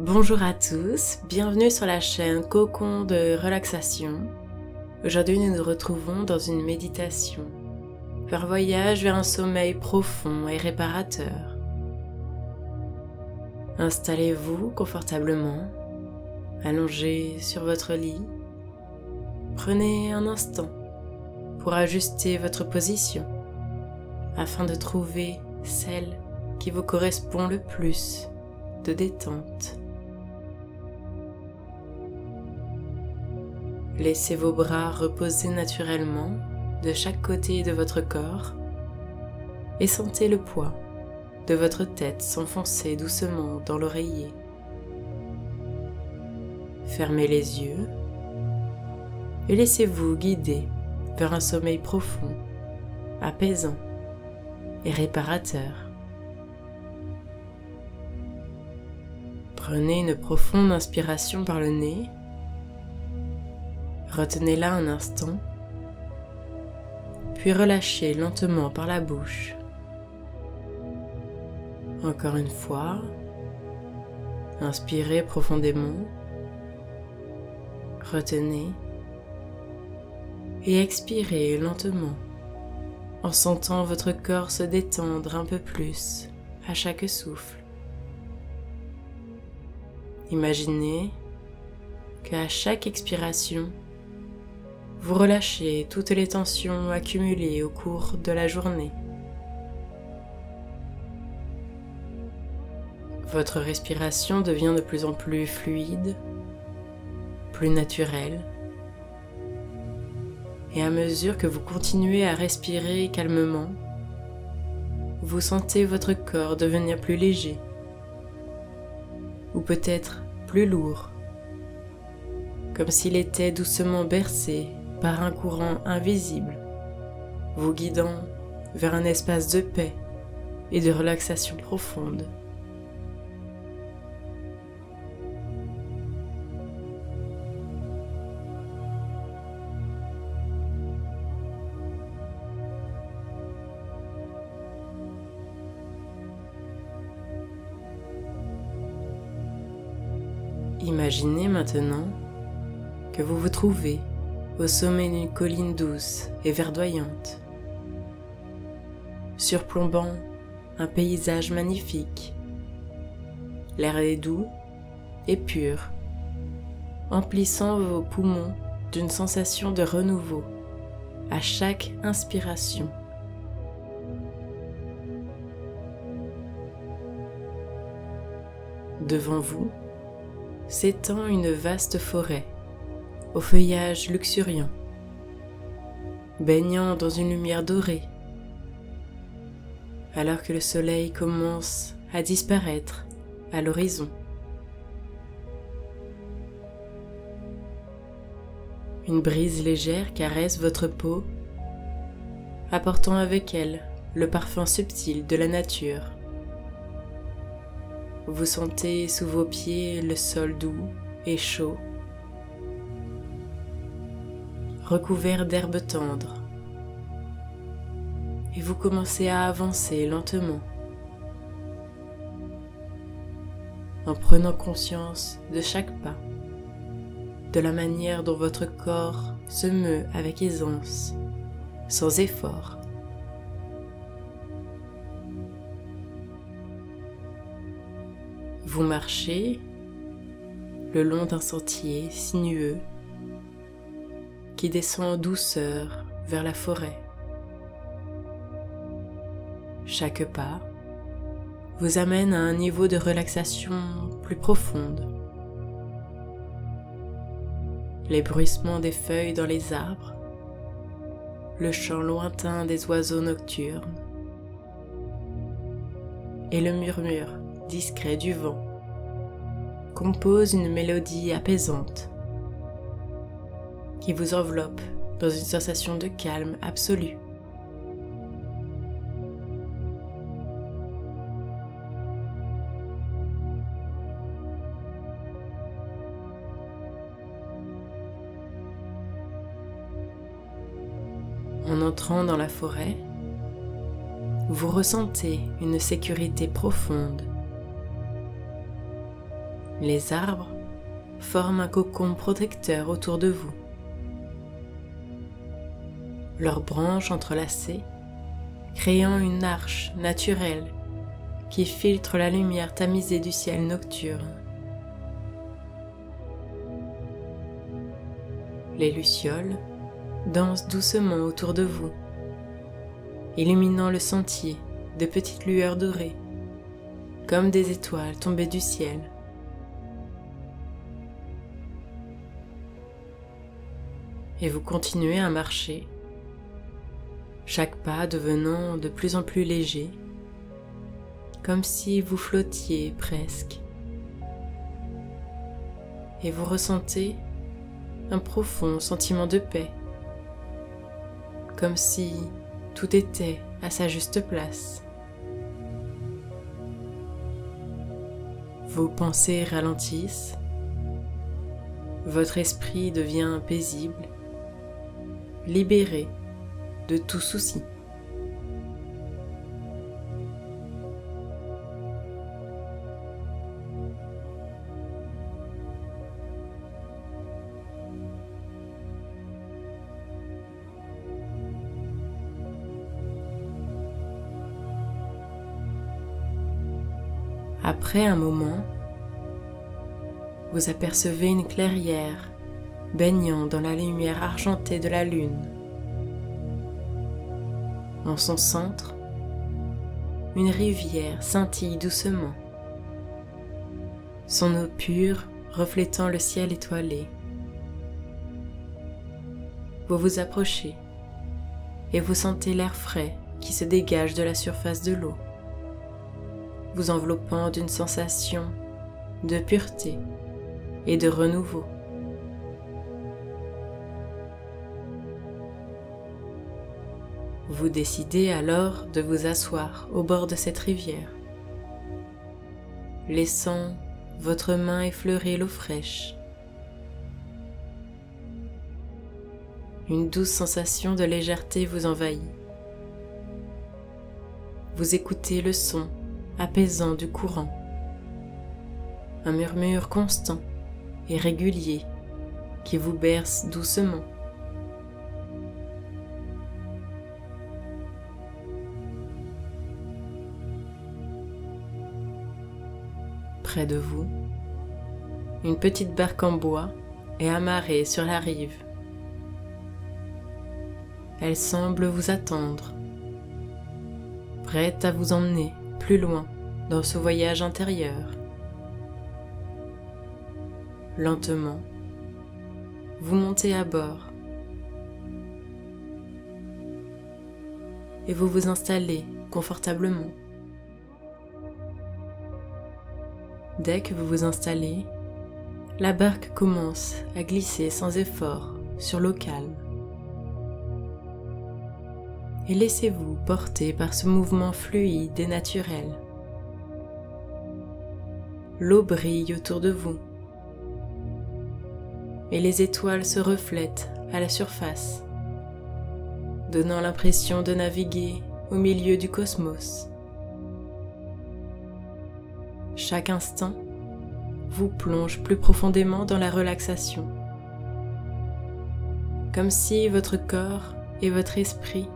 Bonjour à tous, bienvenue sur la chaîne Cocon de relaxation. Aujourd'hui nous nous retrouvons dans une méditation, un voyage vers un sommeil profond et réparateur. Installez-vous confortablement, allongé sur votre lit. Prenez un instant pour ajuster votre position afin de trouver celle qui vous correspond le plus de détente. Laissez vos bras reposer naturellement de chaque côté de votre corps et sentez le poids de votre tête s'enfoncer doucement dans l'oreiller. Fermez les yeux et laissez-vous guider vers un sommeil profond, apaisant et réparateur. Prenez une profonde inspiration par le nez. Retenez-la un instant, puis relâchez lentement par la bouche. Encore une fois, inspirez profondément, retenez et expirez lentement en sentant votre corps se détendre un peu plus à chaque souffle. Imaginez qu'à chaque expiration, vous relâchez toutes les tensions accumulées au cours de la journée. Votre respiration devient de plus en plus fluide, plus naturelle. Et à mesure que vous continuez à respirer calmement, vous sentez votre corps devenir plus léger, ou peut-être plus lourd, comme s'il était doucement bercé par un courant invisible, vous guidant vers un espace de paix et de relaxation profonde. Imaginez maintenant que vous vous trouvez au sommet d'une colline douce et verdoyante, surplombant un paysage magnifique. L'air est doux et pur, emplissant vos poumons d'une sensation de renouveau à chaque inspiration. Devant vous s'étend une vaste forêt au feuillage luxuriant, baignant dans une lumière dorée, alors que le soleil commence à disparaître à l'horizon. Une brise légère caresse votre peau, apportant avec elle le parfum subtil de la nature. Vous sentez sous vos pieds le sol doux et chaud, recouvert d'herbes tendres, et vous commencez à avancer lentement, en prenant conscience de chaque pas, de la manière dont votre corps se meut avec aisance, sans effort. Vous marchez le long d'un sentier sinueux qui descend en douceur vers la forêt. Chaque pas vous amène à un niveau de relaxation plus profonde. Les bruissements des feuilles dans les arbres, le chant lointain des oiseaux nocturnes et le murmure discret du vent composent une mélodie apaisante qui vous enveloppe dans une sensation de calme absolu. En entrant dans la forêt, vous ressentez une sécurité profonde. Les arbres forment un cocon protecteur autour de vous. Leurs branches entrelacées, créant une arche naturelle qui filtre la lumière tamisée du ciel nocturne. Les lucioles dansent doucement autour de vous, illuminant le sentier de petites lueurs dorées, comme des étoiles tombées du ciel. Et vous continuez à marcher, chaque pas devenant de plus en plus léger, comme si vous flottiez presque. Et vous ressentez un profond sentiment de paix, comme si tout était à sa juste place. Vos pensées ralentissent, votre esprit devient paisible, libéré de tout souci. Après un moment, vous apercevez une clairière baignant dans la lumière argentée de la lune. En son centre, une rivière scintille doucement, son eau pure reflétant le ciel étoilé. Vous vous approchez et vous sentez l'air frais qui se dégage de la surface de l'eau, vous enveloppant d'une sensation de pureté et de renouveau. Vous décidez alors de vous asseoir au bord de cette rivière, laissant votre main effleurer l'eau fraîche. Une douce sensation de légèreté vous envahit. Vous écoutez le son apaisant du courant, un murmure constant et régulier qui vous berce doucement. Près de vous, une petite barque en bois est amarrée sur la rive. Elle semble vous attendre, prête à vous emmener plus loin dans ce voyage intérieur. Lentement, vous montez à bord et vous vous installez confortablement. Dès que vous vous installez, la barque commence à glisser sans effort sur l'eau calme. Et laissez-vous porter par ce mouvement fluide et naturel. L'eau brille autour de vous et les étoiles se reflètent à la surface, donnant l'impression de naviguer au milieu du cosmos. Chaque instant vous plonge plus profondément dans la relaxation, comme si votre corps et votre esprit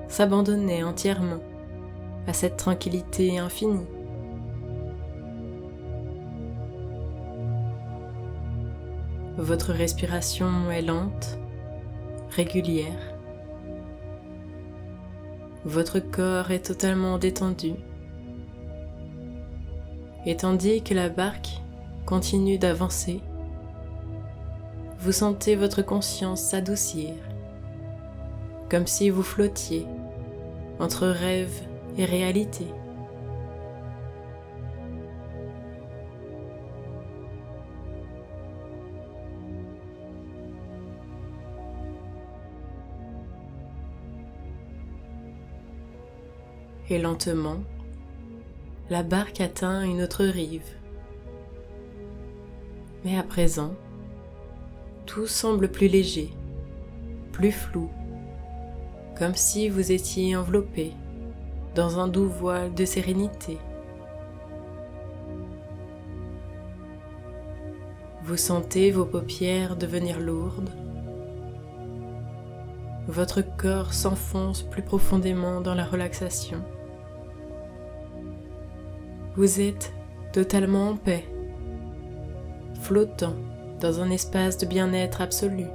s'abandonnaient entièrement à cette tranquillité infinie. Votre respiration est lente, régulière. Votre corps est totalement détendu. Et tandis que la barque continue d'avancer, vous sentez votre conscience s'adoucir, comme si vous flottiez entre rêve et réalité. Et lentement, la barque atteint une autre rive. Mais à présent, tout semble plus léger, plus flou, comme si vous étiez enveloppé dans un doux voile de sérénité. Vous sentez vos paupières devenir lourdes. Votre corps s'enfonce plus profondément dans la relaxation. Vous êtes totalement en paix, flottant dans un espace de bien-être absolu.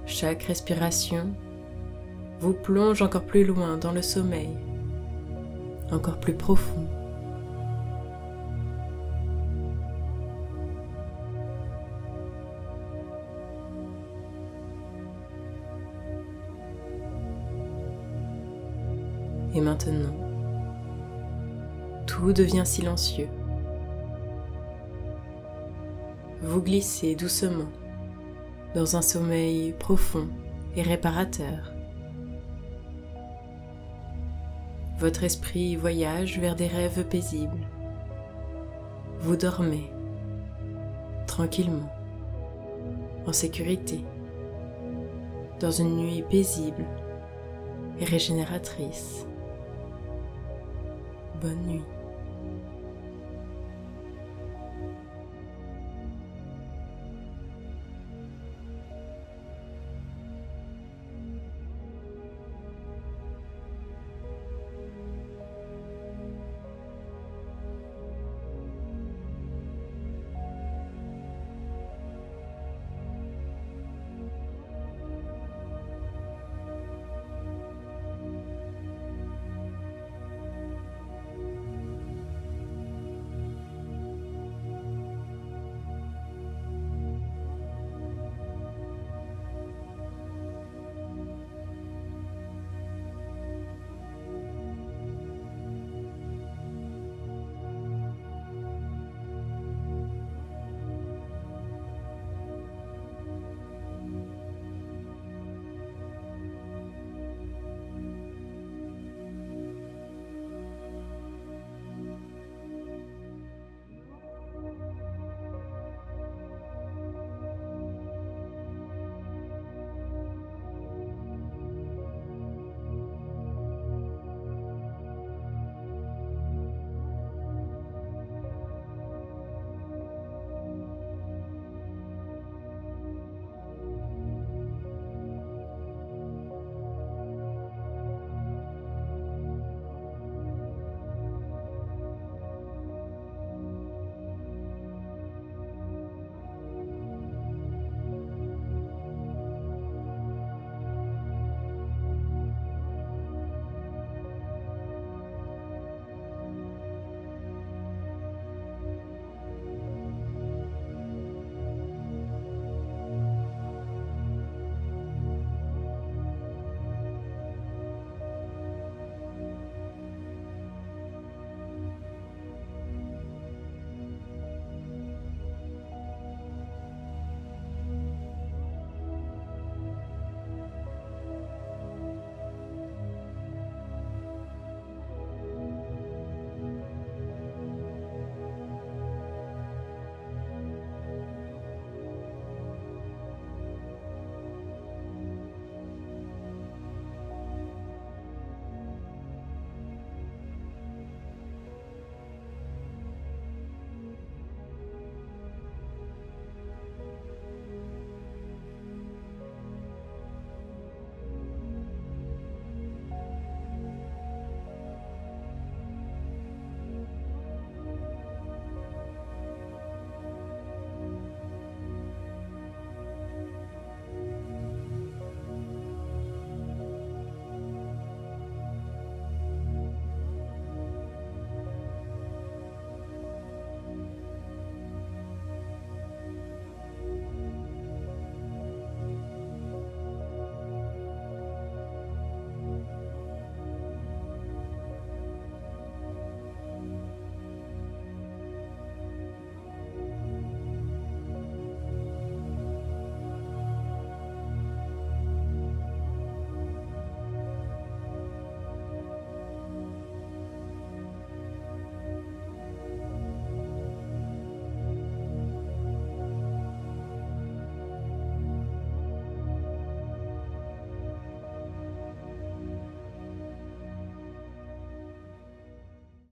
Chaque respiration vous plonge encore plus loin dans le sommeil, encore plus profond. Et maintenant, tout devient silencieux. Vous glissez doucement dans un sommeil profond et réparateur. Votre esprit voyage vers des rêves paisibles. Vous dormez tranquillement, en sécurité, dans une nuit paisible et régénératrice. Bonne nuit.